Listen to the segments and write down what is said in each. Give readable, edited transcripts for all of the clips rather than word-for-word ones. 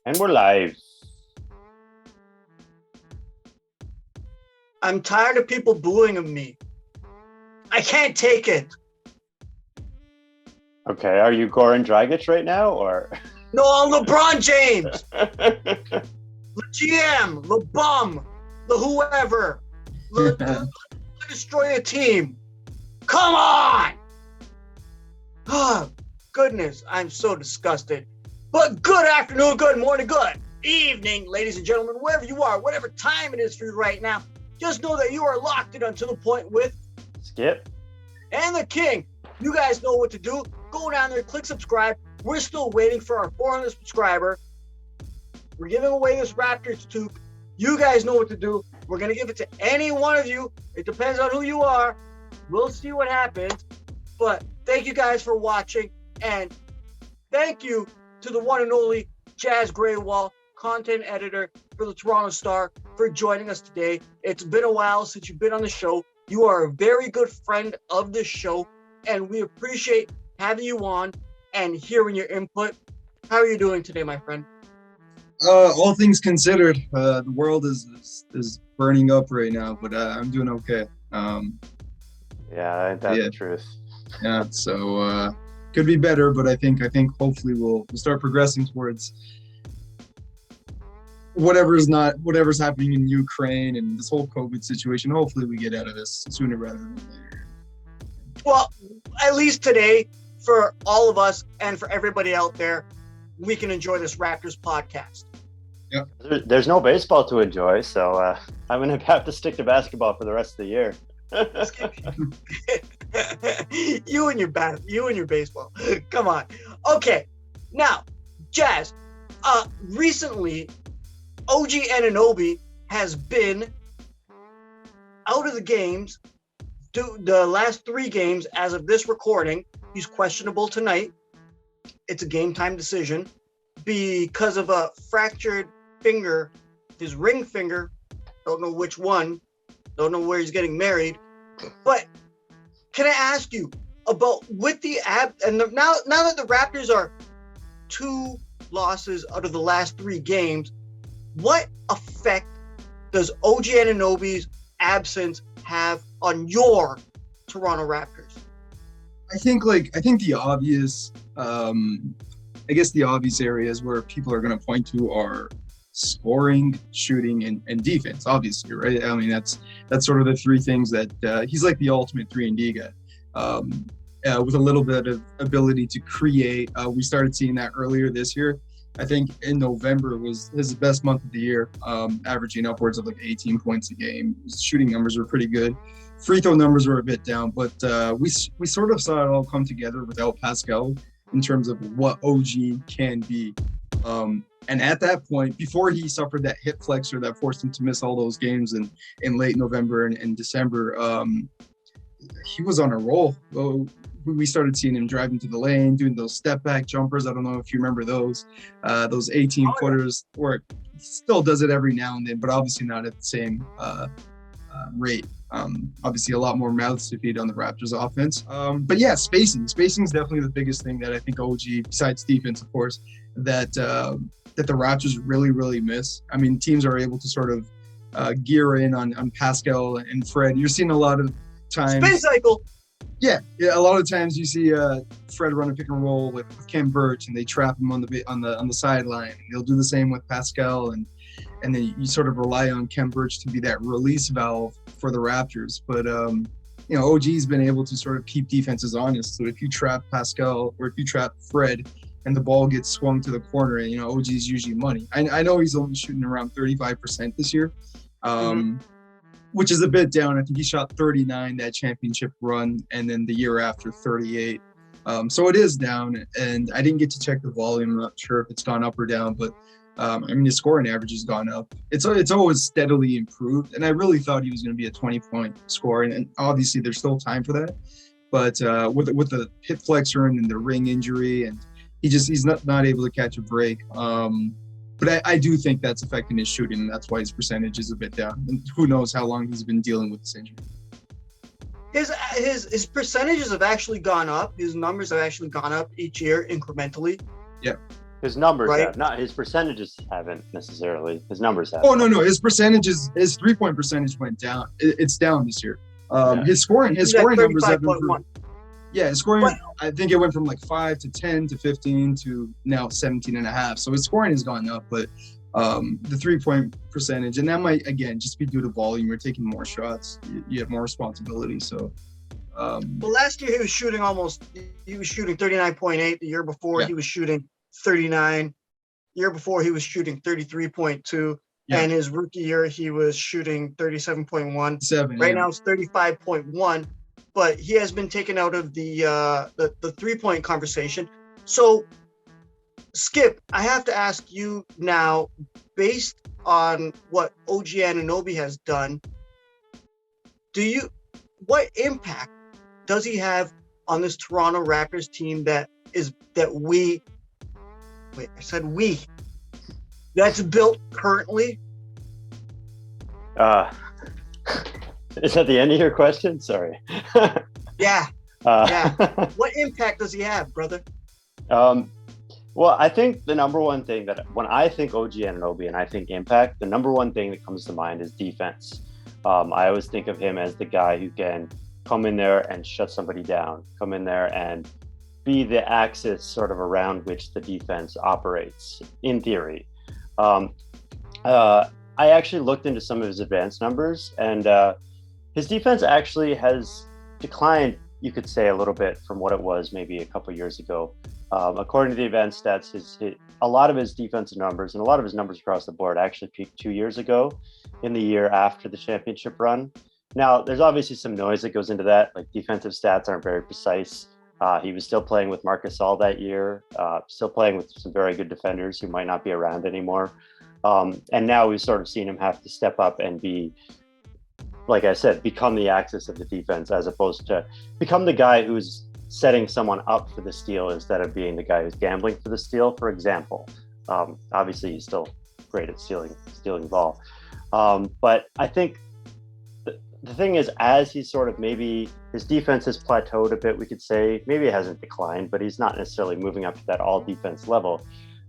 And we're live. I'm tired of people booing of me. I can't take it. Okay, are you Goran Dragic right now, or? No, I'm LeBron James. The GM, the bum, the whoever. Destroy a team. Come on! Oh, goodness, I'm so disgusted. But good afternoon, good morning, good evening, ladies and gentlemen, wherever you are, whatever time it is for you right now. Just know that you are locked in until the point with Skip and the King. You guys know what to do. Go down there, click subscribe. We're still waiting for our 400th subscriber. We're giving away this Raptors toque. You guys know what to do. We're going to give it to any one of you. It depends on who you are. We'll see what happens. But thank you guys for watching. And thank you to the one and only Jas Grewal, content editor for the Toronto Star, for joining us today. It's been a while since you've been on the show. You are a very good friend of this show, and we appreciate having you on and hearing your input. How are you doing today, my friend? All things considered, the world is burning up right now, but I'm doing okay. Yeah, that's the truth. Yeah, so could be better, but I think hopefully we'll start progressing towards whatever's happening in Ukraine and this whole COVID situation. Hopefully we get out of this sooner rather than later. Well, at least today, for all of us and for everybody out there, we can enjoy this Raptors podcast. Yeah. There's no baseball to enjoy, so I'm going to have to stick to basketball for the rest of the year. You and your baseball. Come on. Okay. Now, Jas, recently, OG Anunoby has been out of the games, the last 3 games as of this recording. He's questionable tonight. It's a game time decision because of a fractured finger, his ring finger. Don't know which one. Don't know where he's getting married. But can I ask you about with the now that the Raptors are 2 losses out of the last 3 games, what effect does OG Anunoby's absence have on your Toronto Raptors? I think the obvious, the obvious areas where people are going to point to are scoring, shooting, and defense. Obviously, right? I mean, that's sort of the 3 things that he's like the ultimate 3-and-D guy, with a little bit of ability to create. We started seeing that earlier this year. I think in November was his best month of the year, averaging upwards of like 18 points a game. His shooting numbers were pretty good. Free throw numbers were a bit down, but we sort of saw it all come together without Pascal in terms of what OG can be. And at that point, before he suffered that hip flexor that forced him to miss all those games in late November and December, he was on a roll. We started seeing him driving to the lane, doing those step back jumpers. I don't know if you remember those 18 footers, where he still does it every now and then, but obviously not at the same rate. Obviously a lot more mouths to feed on the Raptors offense. But yeah, spacing is definitely the biggest thing that I think OG, besides defense, of course, that the Raptors really, really miss. I mean, teams are able to sort of gear in on Pascal and Fred. You're seeing a lot of times. Spin cycle. Yeah, a lot of times you see Fred run a pick and roll with Kem Birch, and they trap him on the sideline. They'll do the same with Pascal, and then you sort of rely on Kem Birch to be that release valve for the Raptors. But OG's been able to sort of keep defenses honest. So if you trap Pascal or if you trap Fred, and the ball gets swung to the corner, and OG's usually money. I know he's only shooting around 35% this year. Which is a bit down. I think he shot 39 that championship run, and then the year after 38. So it is down, and I didn't get to check the volume. I'm not sure if it's gone up or down, but his scoring average has gone up. It's always steadily improved, and I really thought he was going to be a 20-point scorer, and obviously there's still time for that. But with the hip flexor and the ring injury, and he's not able to catch a break. But I do think that's affecting his shooting, and that's why his percentage is a bit down. And who knows how long he's been dealing with this injury. His percentages have actually gone up. His numbers have actually gone up each year incrementally. Yeah. His numbers right? have, not his percentages haven't necessarily. His numbers have. Oh no, his 3-point percentage went down. It's down this year. Yeah. His scoring He's at numbers have improved. 35.1. Yeah, his scoring. But- I think it went from like 5 to 10 to 15 to now 17.5. So his scoring has gone up, but the 3-point percentage, and that might again just be due to volume. You're taking more shots. You have more responsibility. So. Well, last year he was shooting 39.8. The year before he was shooting 39. Year before he was shooting 33.2. Yeah. And his rookie year he was shooting 37.1. 7. Right now it's 35.1. But he has been taken out of the 3-point conversation. So, Skip, I have to ask you now, based on what OG Anunoby has done, what impact does he have on this Toronto Raptors team that's built currently? Is that the end of your question? Sorry. Yeah. What impact does he have, brother? Well, I think the number one thing that when I think OG Anunoby and I think impact, the number one thing that comes to mind is defense. I always think of him as the guy who can come in there and shut somebody down, come in there and be the axis sort of around which the defense operates, in theory. I actually looked into some of his advanced numbers, and his defense actually has declined, you could say, a little bit from what it was maybe a couple years ago. According to the advanced stats, a lot of his defensive numbers and a lot of his numbers across the board actually peaked 2 years ago in the year after the championship run. Now, there's obviously some noise that goes into that, like defensive stats aren't very precise. He was still playing with Marcus All that year, still playing with some very good defenders who might not be around anymore. And now we've sort of seen him have to step up and be, like I said, become the axis of the defense, as opposed to become the guy who's setting someone up for the steal instead of being the guy who's gambling for the steal, for example. Obviously, he's still great at stealing the ball. But I think the thing is, as he's sort of maybe his defense has plateaued a bit, we could say, maybe it hasn't declined, but he's not necessarily moving up to that all defense level.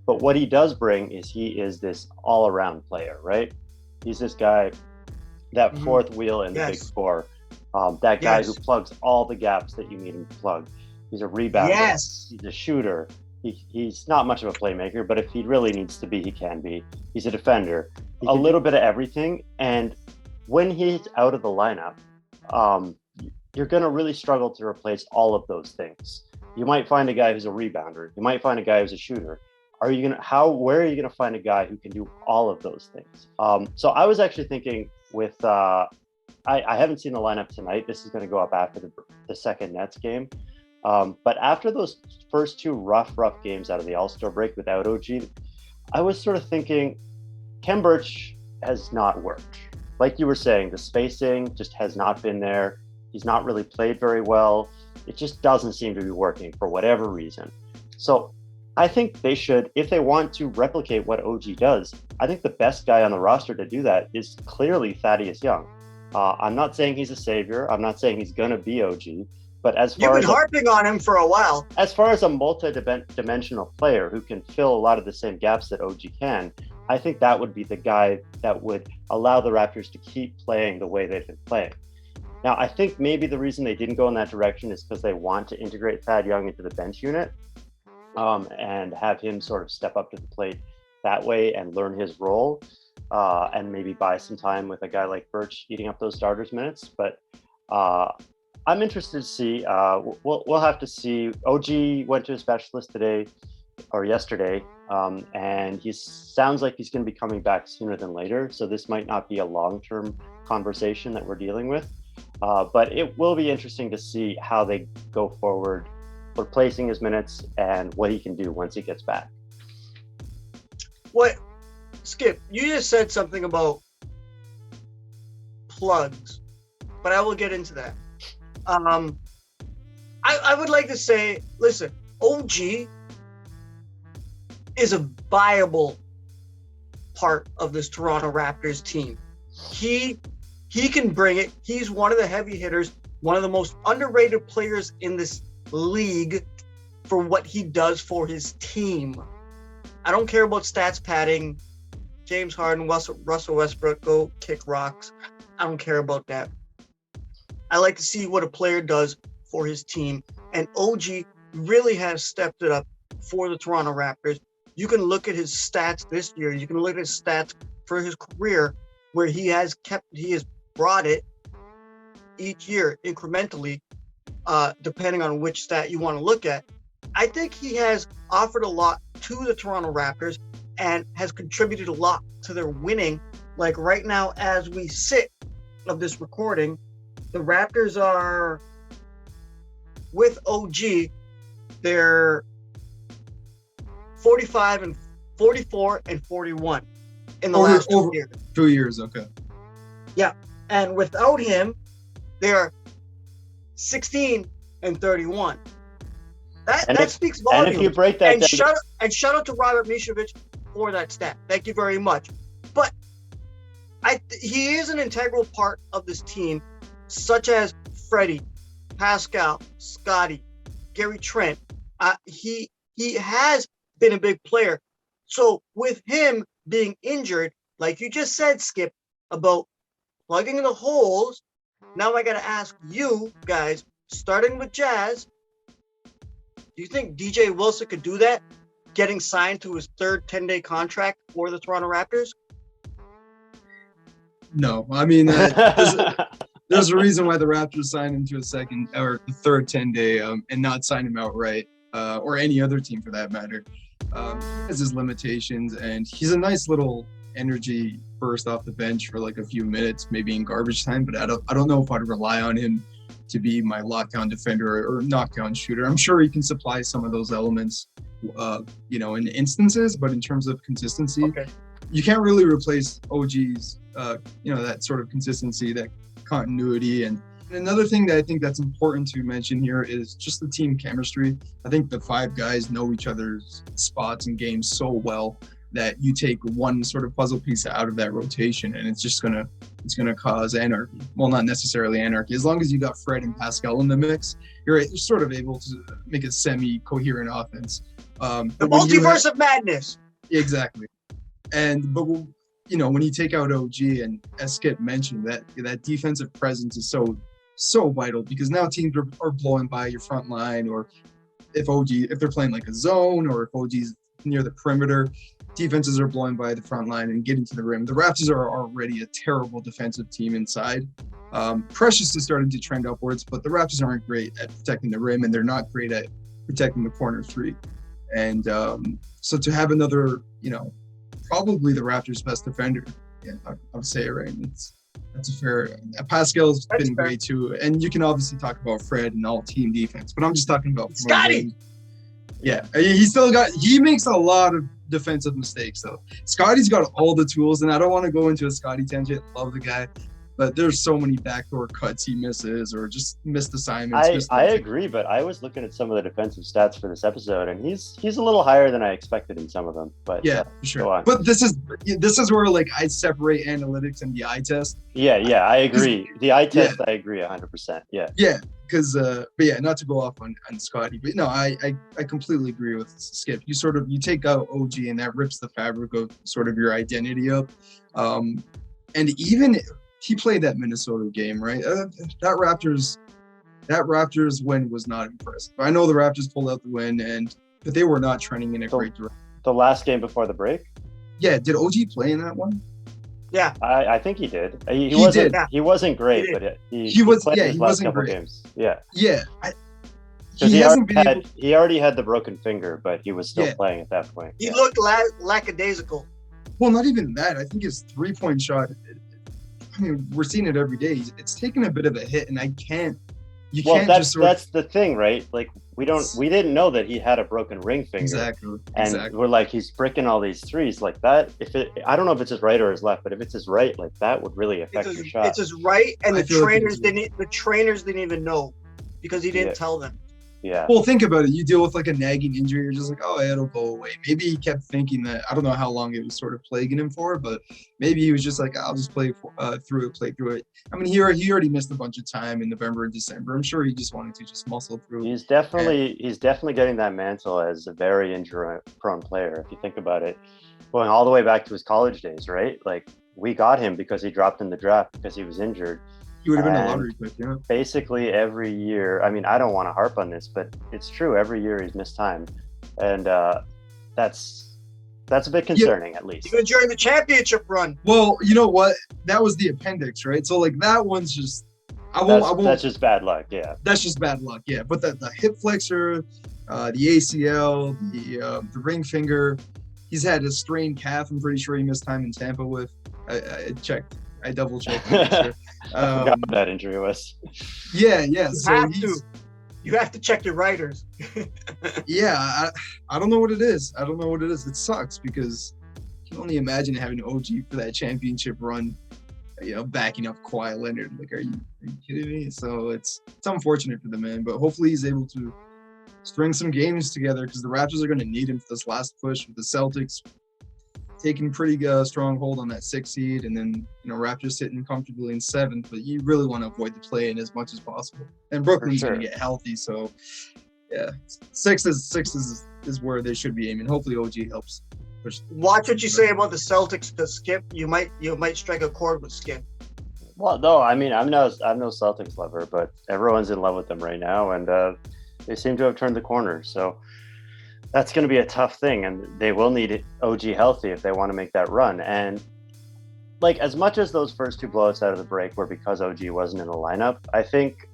But what he does bring is he is this all around player, right? He's this guy, that fourth wheel in the big four, that guy who plugs all the gaps that you need him to plug. He's a rebounder. Yes. He's a shooter. He's not much of a playmaker, but if he really needs to be, he can be. He's a defender. A little bit of everything. And when he's out of the lineup, you're going to really struggle to replace all of those things. You might find a guy who's a rebounder. You might find a guy who's a shooter. Where are you going to find a guy who can do all of those things? So I was actually thinking with, I haven't seen the lineup tonight. This is going to go up after the second Nets game. But after those first two rough games out of the All-Star break without OG, I was sort of thinking, Khem Birch has not worked. Like you were saying, the spacing just has not been there. He's not really played very well. It just doesn't seem to be working for whatever reason. So I think they should, if they want to replicate what OG does, I think the best guy on the roster to do that is clearly Thaddeus Young. I'm not saying he's a savior. I'm not saying he's going to be OG. But as far You've been harping on him for a while. As far as a multi-dimensional player who can fill a lot of the same gaps that OG can, I think that would be the guy that would allow the Raptors to keep playing the way they've been playing. Now, I think maybe the reason they didn't go in that direction is because they want to integrate Thad Young into the bench unit and have him sort of step up to the plate that way and learn his role and maybe buy some time with a guy like Birch eating up those starters minutes. But I'm interested to see. We'll have to see. OG went to a specialist yesterday, and he sounds like he's going to be coming back sooner than later. So this might not be a long-term conversation that we're dealing with, but it will be interesting to see how they go forward, replacing his minutes and what he can do once he gets back. What, Skip? You just said something about plugs, but I will get into that. I would like to say, listen, OG is a viable part of this Toronto Raptors team. He can bring it. He's one of the heavy hitters, one of the most underrated players in this league for what he does for his team. I don't care about stats padding. James Harden, Russell Westbrook, go kick rocks. I don't care about that. I like to see what a player does for his team. And OG really has stepped it up for the Toronto Raptors. You can look at his stats this year. You can look at his stats for his career, where he has brought it each year incrementally, depending on which stat you want to look at. I think he has offered a lot to the Toronto Raptors and has contributed a lot to their winning. Like right now, as we sit of this recording, the Raptors are, with OG, they're 45 and 44 and 41 in the last 2 years. 2 years, okay. Yeah, and without him, they're 16 and 31. That speaks volumes. And if you break that down, shout out to Robert Mishovich for that stat. Thank you very much. But he is an integral part of this team, such as Freddie, Pascal, Scotty, Gary Trent. He has been a big player. So with him being injured, like you just said, Skip, about plugging the holes, now I got to ask you guys, starting with Jas, do you think DJ Wilson could do that, getting signed to his third 10-day contract for the Toronto Raptors? No, I mean, there's a reason why the Raptors signed him to a second or the third 10-day and not sign him outright, or any other team for that matter. He has his limitations, and he's a nice little energy burst off the bench for like a few minutes, maybe in garbage time. But I don't know if I'd rely on him to be my lockdown defender or knockdown shooter. I'm sure he can supply some of those elements, in instances, but in terms of consistency, you can't really replace OG's, that sort of consistency, that continuity. And another thing that I think that's important to mention here is just the team chemistry. I think the five guys know each other's spots and games so well that you take one sort of puzzle piece out of that rotation and it's gonna cause anarchy. Well, not necessarily anarchy. As long as you got Fred and Pascal in the mix, you're sort of able to make a semi-coherent offense. The multiverse of madness. Exactly. But when you take out OG, and as Skip mentioned, that defensive presence is so vital, because now teams are blowing by your front line, or if they're playing like a zone, or if OG's near the perimeter, defenses are blowing by the front line and getting to the rim. The Raptors are already a terrible defensive team inside. Precious is starting to trend upwards, but the Raptors aren't great at protecting the rim, and they're not great at protecting the corner three. And so to have another, probably the Raptors' best defender, I would say it right. That's a fair. Pascal's been great too, and you can obviously talk about Fred and all team defense, but I'm just talking about Scotty. Yeah, he makes a lot of defensive mistakes though. Scotty's got all the tools, and I don't want to go into a Scotty tangent. Love the guy, but there's so many backdoor cuts he misses, or just missed assignments. I agree, but I was looking at some of the defensive stats for this episode, and he's a little higher than I expected in some of them. But yeah, for sure. But this is where like I separate analytics and the eye test. Yeah, I agree. The eye test, I agree 100%. Yeah. Yeah, because but yeah, not to go off on Scotty, but no, I completely agree with Skip. You take out OG, and that rips the fabric of sort of your identity up, and even. He played that Minnesota game, right? That Raptors win was not impressive. I know the Raptors pulled out the win, but they were not trending in a great direction. The last game before the break? Yeah, did OG play in that one? Yeah, I think he did. He wasn't great, but he played his last couple games. Yeah. Yeah. He already had the broken finger, but he was still playing at that point. He looked lackadaisical. Well, not even that. I think his 3-point shot. I mean, we're seeing it every day. It's taken a bit of a hit, and that's the thing, right? Like we didn't know that he had a broken ring finger. Exactly. We're like, he's bricking all these threes like that. I don't know if it's his right or his left, but if it's his right, like that would really affect your shot. It's his right, and the trainers didn't even know, because he didn't tell them. Yeah. Well, think about it. You deal with like a nagging injury. You're just like, oh, it'll go away. Maybe he kept thinking that. I don't know how long it was sort of plaguing him for, but maybe he was just like, I'll just play through it. I mean, he already missed a bunch of time in November and December. I'm sure he just wanted to just muscle through. He's definitely getting that mantle as a very injury-prone player. If you think about it, going all the way back to his college days, right? Like, we got him because he dropped in the draft because he was injured. He would have been a lottery pick, yeah. Basically every year, I mean, I don't want to harp on this, but it's true. Every year he's missed time, and that's a bit concerning, at least. Even during the championship run. Well, you know what? That was the appendix, right? So like that one's just, that's just bad luck, yeah. That's just bad luck, yeah. But the hip flexor, the ACL, the ring finger, he's had a strained calf. I'm pretty sure he missed time in Tampa with. I checked. I double checked. I forgot what that injury was. Yeah. You have to check your writers. Yeah, I don't know what it is. It sucks because you can only imagine having OG for that championship run, backing up Kawhi Leonard. Like, are you kidding me? So it's unfortunate for the man, but hopefully he's able to string some games together because the Raptors are going to need him for this last push with the Celtics taking pretty strong hold on that 6th seed, and then Raptors sitting comfortably in 7th. But you really want to avoid the play-in as much as possible. And Brooklyn's going to get healthy, so yeah, 6 is where they should be aiming. Hopefully, OG helps push. Watch what you say about the Celtics, because Skip, you might strike a chord with Skip. Well, no, I mean, I'm no Celtics lover, but everyone's in love with them right now, and they seem to have turned the corner. So that's going to be a tough thing, and they will need OG healthy if they want to make that run. And like, as much as those first 2 blowouts out of the break were because OG wasn't in the lineup, I think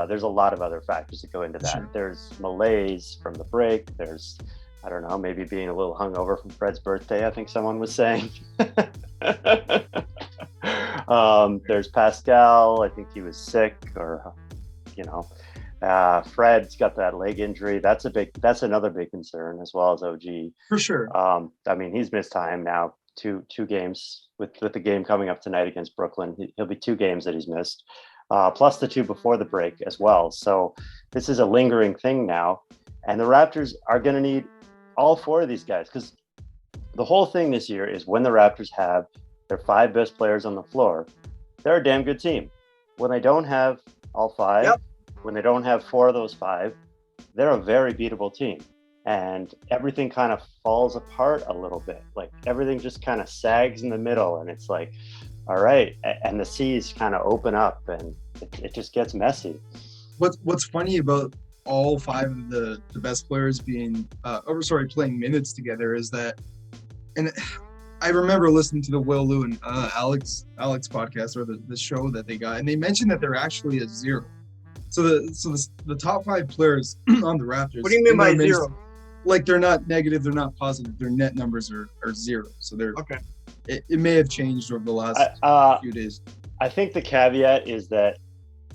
there's a lot of other factors that go into that. Sure. There's malaise from the break. There's, I don't know, maybe being a little hungover from Fred's birthday, I think someone was saying. There's Pascal. I think he was sick, or Fred's got that leg injury. That's another big concern, as well as OG. For sure. I mean, he's missed time now, two games with the game coming up tonight against Brooklyn. He'll be 2 games that he's missed, plus the 2 before the break as well. So this is a lingering thing now, and the Raptors are going to need all 4 of these guys, because the whole thing this year is when the Raptors have their 5 best players on the floor, they're a damn good team. When they don't have all 5, yep. When they don't have 4 of those 5, they're a very beatable team. And everything kind of falls apart a little bit. Like, everything just kind of sags in the middle, and it's like, all right. And the seas kind of open up, and it just gets messy. What's funny about all 5 of the best players being, playing minutes together is that, and I remember listening to the Will Lou and Alex podcast, or the show that they got, and they mentioned that they're actually a 0. So the top 5 players on the Raptors. What do you mean by 0? Like, they're not negative, they're not positive. Their net numbers are 0. So they're okay. It may have changed over the last few days. I think the caveat is that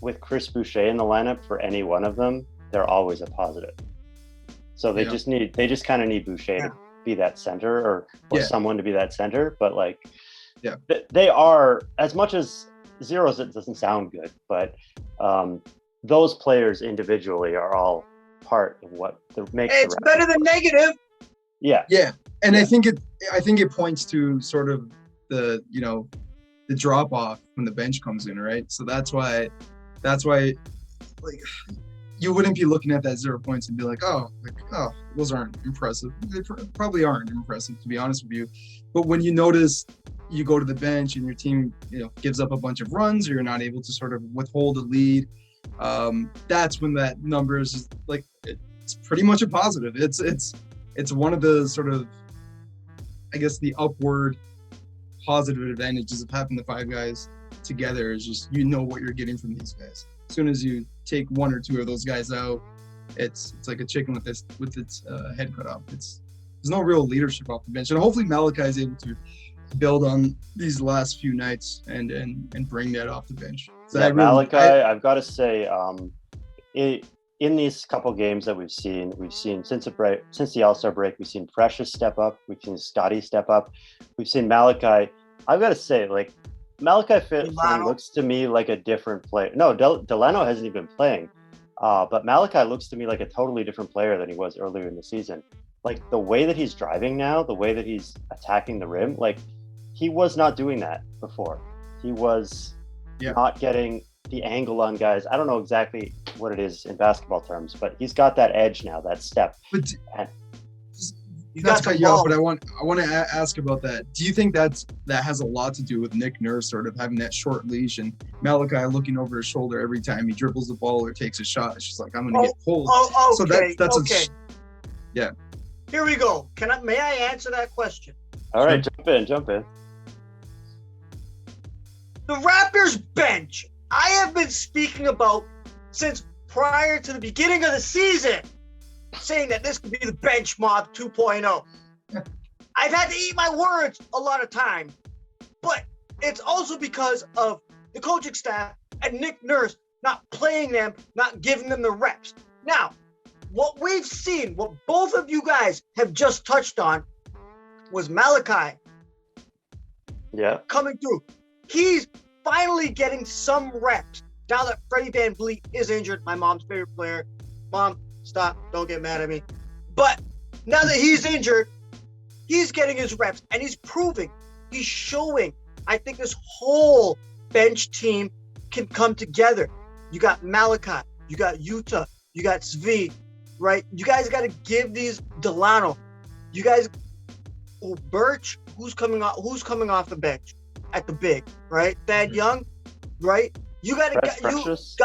with Chris Boucher in the lineup, for any one of them, they're always a positive. So they just kind of need Boucher to be that center, or someone to be that center. But like, they are, as much as 0s, it doesn't sound good, but those players individually are all part of what makes it's better than negative. Yeah. And I think it points to sort of the drop off when the bench comes in, right? So that's why like, you wouldn't be looking at that 0 points and be like, oh, those aren't impressive. They probably aren't impressive, to be honest with you. But when you notice, you go to the bench and your team gives up a bunch of runs, or you're not able to sort of withhold a lead, that's when that number is like, it's pretty much a positive. It's one of the sort of, I guess, the upward positive advantages of having the 5 guys together is just what you're getting from these guys. As soon as you take 1 or 2 of those guys out, it's like a chicken with its head cut off. There's no real leadership off the bench, and hopefully Malachi is able to build on these last few nights and bring that off the bench. So Malachi, I've got to say, in these couple games that we've seen since the All-Star break, we've seen Precious step up, we've seen Scotty step up, we've seen Malachi. I've got to say, like, Malachi Flynn looks to me like a different player. No, Delano hasn't even been playing, But Malachi looks to me like a totally different player than he was earlier in the season. Like the way that he's driving now, the way that he's attacking the rim, like he was not doing that before. He was not getting the angle on guys. I don't know exactly what it is in basketball terms, but he's got that edge now, that step. But and, not to cut you off, but I want to ask about that. Do you think that has a lot to do with Nick Nurse sort of having that short leash and Malachi looking over his shoulder every time he dribbles the ball or takes a shot? It's just like, I'm going to get pulled. Oh, okay. So that's okay. Yeah. Here we go. May I answer that question? All right, jump in. The Raptors bench, I have been speaking about since prior to the beginning of the season, saying that this could be the bench mob 2.0. I've had to eat my words a lot of times, but it's also because of the coaching staff and Nick Nurse not playing them, not giving them the reps. Now, what we've seen, what both of you guys have just touched on, was Malachi coming through. He's finally getting some reps now that Freddie VanVleet is injured, my mom's favorite player. Mom, stop, don't get mad at me. But now that he's injured, he's getting his reps and he's proving, he's showing. I think this whole bench team can come together. You got Malachi, you got Utah, you got Svi, right? You guys got to give these Delano. You guys, Birch, who's coming off the bench at the big, right? Thad Young, right? You got to Precious.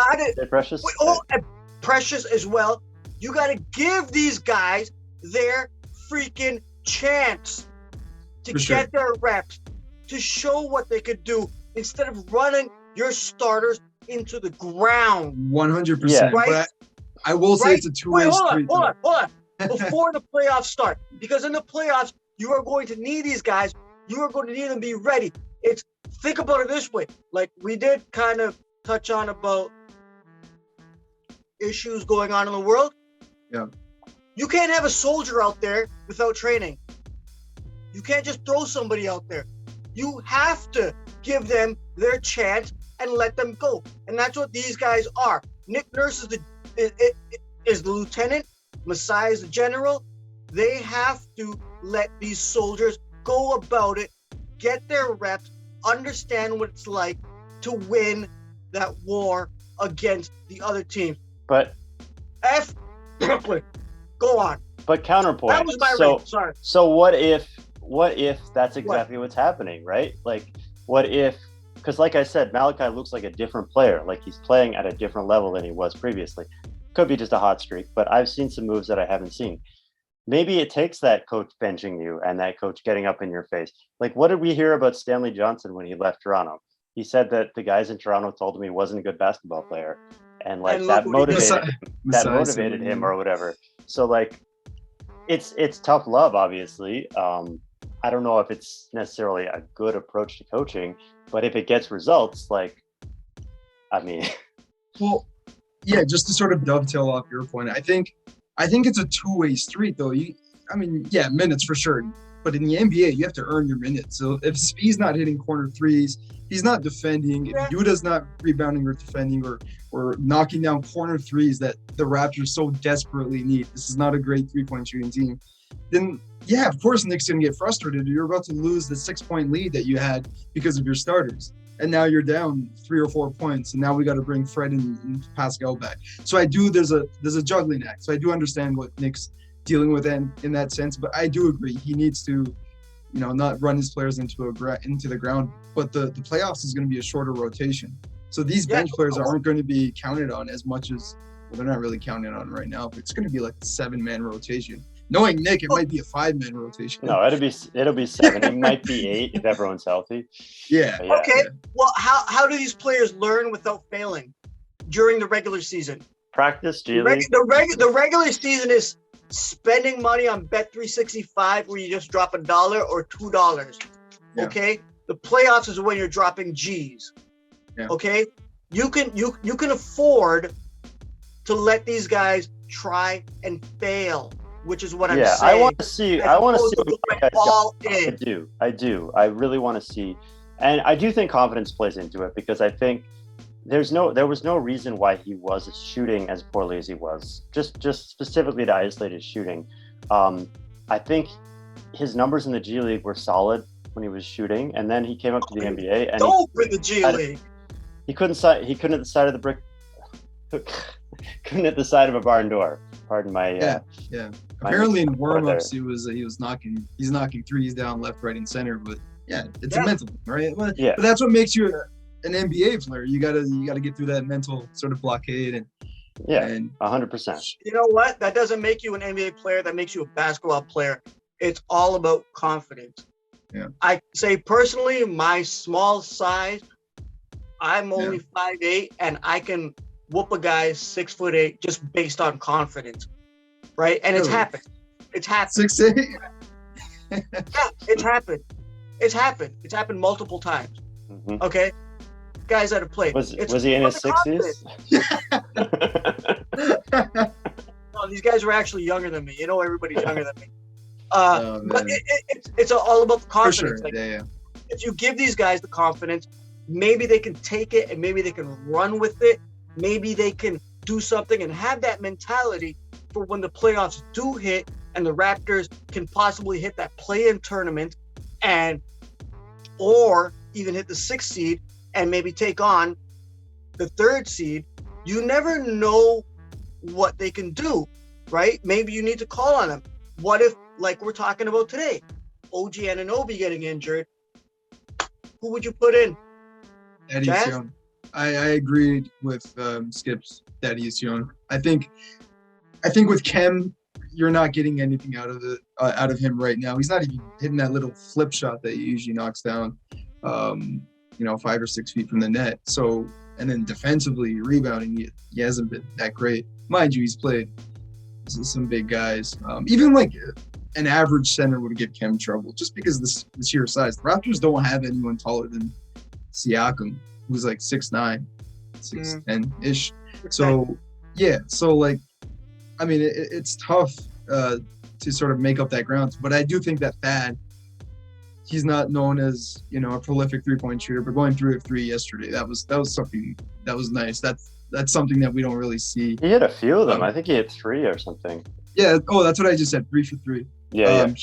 Precious. And Precious as well. You got to give these guys their freaking chance to get their reps, to show what they could do instead of running your starters into the ground. 100%. Right? But I will say it's a two-way street. Hold on. Before the playoffs start, because in the playoffs, you are going to need these guys. You are going to need them to be ready. Think about it this way. Like we did kind of touch on about issues going on in the world. Yeah. You can't have a soldier out there without training. You can't just throw somebody out there. You have to give them their chance and let them go. And that's what these guys are. Nick Nurse is the lieutenant. Masai is the general. They have to let these soldiers go about it, get their reps, understand what it's like to win that war against the other team. But Brooklyn, go on. But counterpoint. That was my rate. Sorry. So what if that's exactly what's happening, right? Like, what if? Because, like I said, Malachi looks like a different player. Like he's playing at a different level than he was previously. Could be just a hot streak, but I've seen some moves that I haven't seen. Maybe it takes that coach benching you and that coach getting up in your face. Like, what did we hear about Stanley Johnson when he left Toronto? He said that the guys in Toronto told him he wasn't a good basketball player, and like that motivated him or whatever. So like, it's tough love, obviously. I don't know if it's necessarily a good approach to coaching, but if it gets results, like, I mean, well, yeah, just to sort of dovetail off your point, I think it's a two-way street, though. Minutes for sure. But in the NBA, you have to earn your minutes. So if Svi's not hitting corner threes, he's not defending, if Yuta's not rebounding or defending or knocking down corner threes that the Raptors so desperately need, this is not a great three-point shooting team, then, yeah, of course Nick's going to get frustrated. You're about to lose the 6-point lead that you had because of your starters. And now you're down 3 or 4 points, and now we got to bring Fred and Pascal back. So there's a juggling act. So I do understand what Nick's dealing with in that sense, but I do agree he needs to, not run his players into the ground. But the playoffs is going to be a shorter rotation, so these bench players aren't going to be counted on as much as they're not really counted on right now. But it's going to be like a 7-man rotation. Knowing Nick, it might be a 5-man rotation. No, it'll be 7. It might be 8 if everyone's healthy. Yeah. Okay. Well, how do these players learn without failing during the regular season? Practice, G League. The regular season is spending money on Bet365 where you just drop $1 or $2. Yeah. Okay. The playoffs is when you're dropping G's. Yeah. Okay. You can afford to let these guys try and fail, which is what I'm saying. I want to see all in. I do. I really want to see. And I do think confidence plays into it because I think there was no reason why he was shooting as poorly as he was. Just specifically to isolate his shooting. I think his numbers in the G League were solid when he was shooting, and then he came up to the NBA and Dope in the G League. He couldn't at the side of the brick. Couldn't at the side of a barn door. Pardon my. Yeah. Apparently in warm-ups he was knocking threes down left, right, and center. But yeah, it's a mental thing, right? But that's what makes you an NBA player. You gotta get through that mental sort of blockade and 100%. You know what? That doesn't make you an NBA player. That makes you a basketball player. It's all about confidence. Yeah. I say personally, my small size, I'm only 5'8", and I can whoop a guy 6'8" just based on confidence, right? And it's happened. It's happened. 6'8". Yeah, it's happened. It's happened. It's happened multiple times. Mm-hmm. Okay, guys that have played. Was he in his 60s? No, these guys were actually younger than me. You know, everybody's younger than me. But it's all about the confidence. For sure. If you give these guys the confidence, maybe they can take it and maybe they can run with it. Maybe they can do something and have that mentality for when the playoffs do hit and the Raptors can possibly hit that play-in tournament or even hit the 6th seed and maybe take on the 3rd seed. You never know what they can do, right? Maybe you need to call on them. What if, like we're talking about today, OG Anunoby getting injured? Who would you put in? Thaddeus Young. I agreed with Skip's Thaddeus Young. I think with Kem, you're not getting anything out of him right now. He's not even hitting that little flip shot that he usually knocks down, 5 or 6 feet from the net. So, and then defensively, rebounding, he hasn't been that great. Mind you, he's played some big guys. Even like an average center would give Kem trouble just because of the sheer size. The Raptors don't have anyone taller than Siakam, who's like 6'9", 6'10"-ish. So, I mean, it's tough to sort of make up that ground. But I do think that Thad, he's not known as, a prolific three-point shooter, but going 3 of 3 yesterday, that was something that was nice. That's something that we don't really see. He hit a few of them. I think he hit 3 or something. Yeah. Oh, that's what I just said. 3 for 3. Yeah.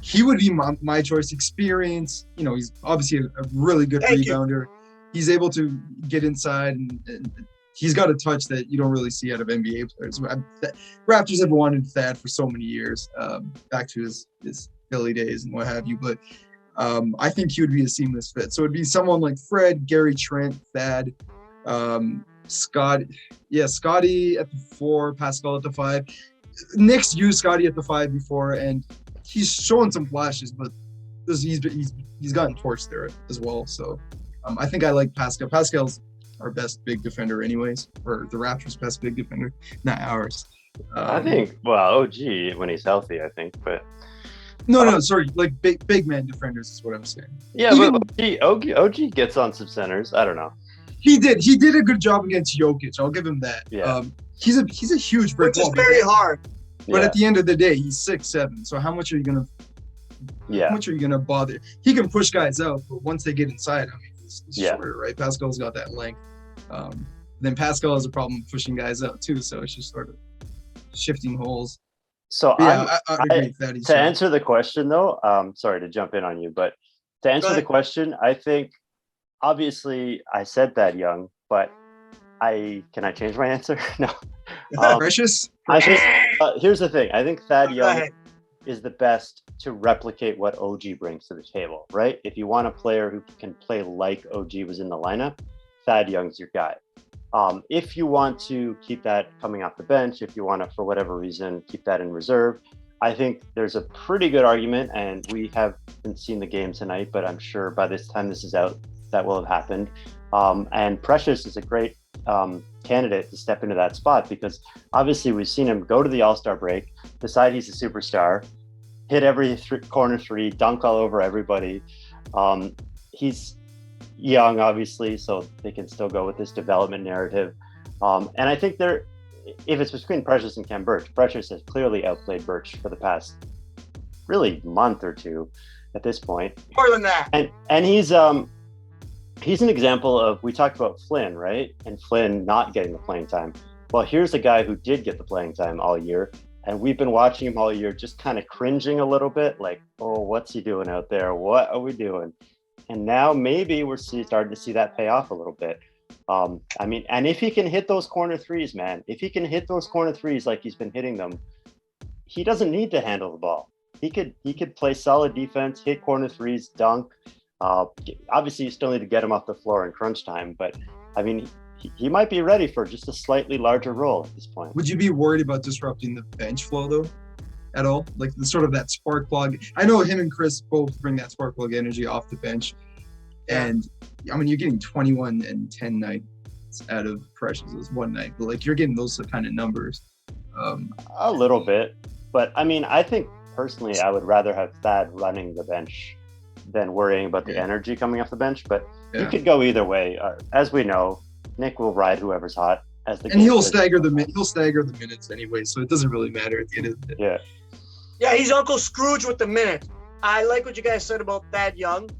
He would be my choice. Experience. He's obviously a really good rebounder. He's able to get inside and he's got a touch that you don't really see out of NBA players. Raptors have wanted Thad for so many years, back to his Philly days and what have you. But I think he would be a seamless fit. So it'd be someone like Fred, Gary Trent, Thad, Scotty at the 4, Pascal at the 5. Knicks used Scotty at the 5 before, and he's shown some flashes, but he's gotten torched there as well. So I think I like Pascal. Pascal's our best big defender anyways, or the Raptors' best big defender, not ours. I think, OG when he's healthy, I think, but... No, sorry, like big man defenders is what I'm saying. Yeah, but OG gets on some centers. I don't know. He did a good job against Jokic. I'll give him that. Yeah. He's a huge brick wall. Which is very hard. But at the end of the day, he's 6'7". So how much are you gonna? Yeah. How much are you gonna bother? He can push guys out, but once they get inside, I mean, he's shorter, right? Pascal's got that length. Then Pascal has a problem pushing guys out too, so it's just sort of shifting holes. So I agree with that. To answer the question, though, sorry to jump in on you, but to answer the question, I think obviously I said Thad Young, but can I change my answer? No. Precious. I think here's the thing. I think Thad Young is the best to replicate what OG brings to the table, right? If you want a player who can play like OG was in the lineup, Thad Young's your guy. If you want to keep that coming off the bench, if you want to, for whatever reason, keep that in reserve, I think there's a pretty good argument, and we haven't seen the game tonight, but I'm sure by this time this is out, that will have happened. And Precious is a great candidate to step into that spot because obviously we've seen him go to the All-Star break, decide he's a superstar, hit every corner 3, dunk all over everybody. He's young, obviously, so they can still go with this development narrative. And I think if it's between Precious and Kem Birch, Precious has clearly outplayed Birch for the past really month or two at this point. More than that. And he's he's an example of, we talked about Flynn, right? And Flynn not getting the playing time. Well, here's a guy who did get the playing time all year. And we've been watching him all year, just kind of cringing a little bit, like, oh, what's he doing out there? What are we doing? And now maybe we're starting to see that pay off a little bit. I mean, and if he can hit those corner threes, man, if he can hit those corner threes like he's been hitting them, he doesn't need to handle the ball. He could play solid defense, hit corner threes, dunk. Obviously, you still need to get him off the floor in crunch time, but I mean, he might be ready for just a slightly larger role at this point. Would you be worried about disrupting the bench flow though, at all? Like the sort of that spark plug. I know him and Chris both bring that spark plug energy off the bench, and I mean, you're getting 21 and 10 nights out of Precious one night, but like you're getting those kind of numbers. A little bit, but I mean, I think personally, I would rather have Thad running the bench than worrying about the energy coming off the bench. But you could go either way. As we know, Nick will ride whoever's hot as the. And he'll stagger the minutes anyway, so it doesn't really matter at the end of the day. Yeah, he's Uncle Scrooge with the minutes. I like what you guys said about Thad Young.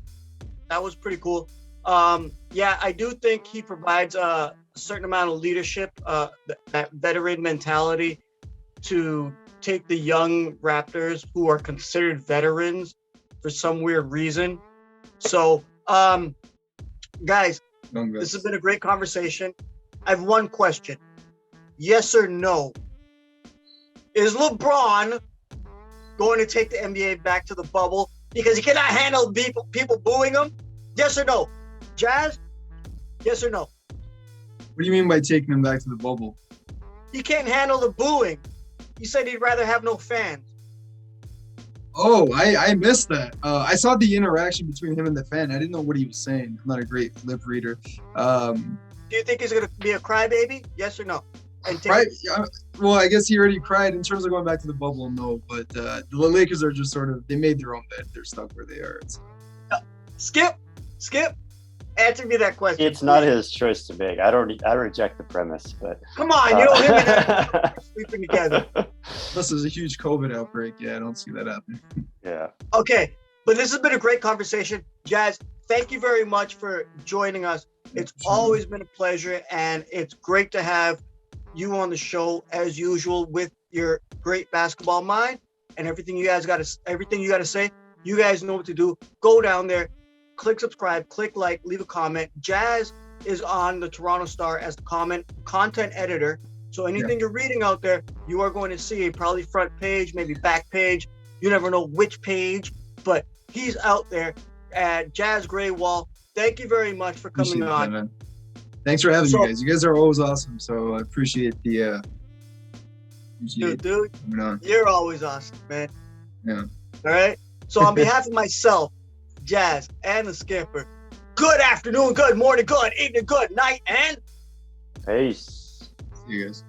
That was pretty cool. Yeah, I do think he provides a certain amount of leadership, that veteran mentality to take the young Raptors who are considered veterans for some weird reason. So, guys, this has been a great conversation. I have one question. Yes or no? Is LeBron going to take the NBA back to the bubble because he cannot handle people booing him? Yes or no? Jas? Yes or no? What do you mean by taking him back to the bubble? He can't handle the booing. He said he'd rather have no fans. Oh, I missed that. I saw the interaction between him and the fan. I didn't know what he was saying. I'm not a great lip reader. Do you think he's going to be a crybaby? Yes or no? Well, I guess he already cried in terms of going back to the bubble. No, but the Lakers are just sort of, they made their own bed. They're stuck where they are. Skip. Answer me that question. It's not his choice to make. I reject the premise, but come on, you know him and that sleeping together. This is a huge COVID outbreak. Yeah, I don't see that happening. Yeah. Okay, but this has been a great conversation, Jas. Thank you very much for joining us. It's always been a pleasure, and it's great to have you on the show as usual with your great basketball mind and everything you guys got to say. You guys know what to do. Go down there. Click subscribe, click like, leave a comment. Jas is on the Toronto Star as the content editor. So anything you're reading out there, you are going to see probably front page, maybe back page. You never know which page, but he's out there at Jas Grewal. Thank you very much for coming on. That, man. Thanks for having me, guys. You guys are always awesome. So I appreciate the dude, you're always awesome, man. Yeah. All right. So on behalf of myself, Jas, and the skipper, good afternoon, good morning, good evening, good night, and peace. See you guys.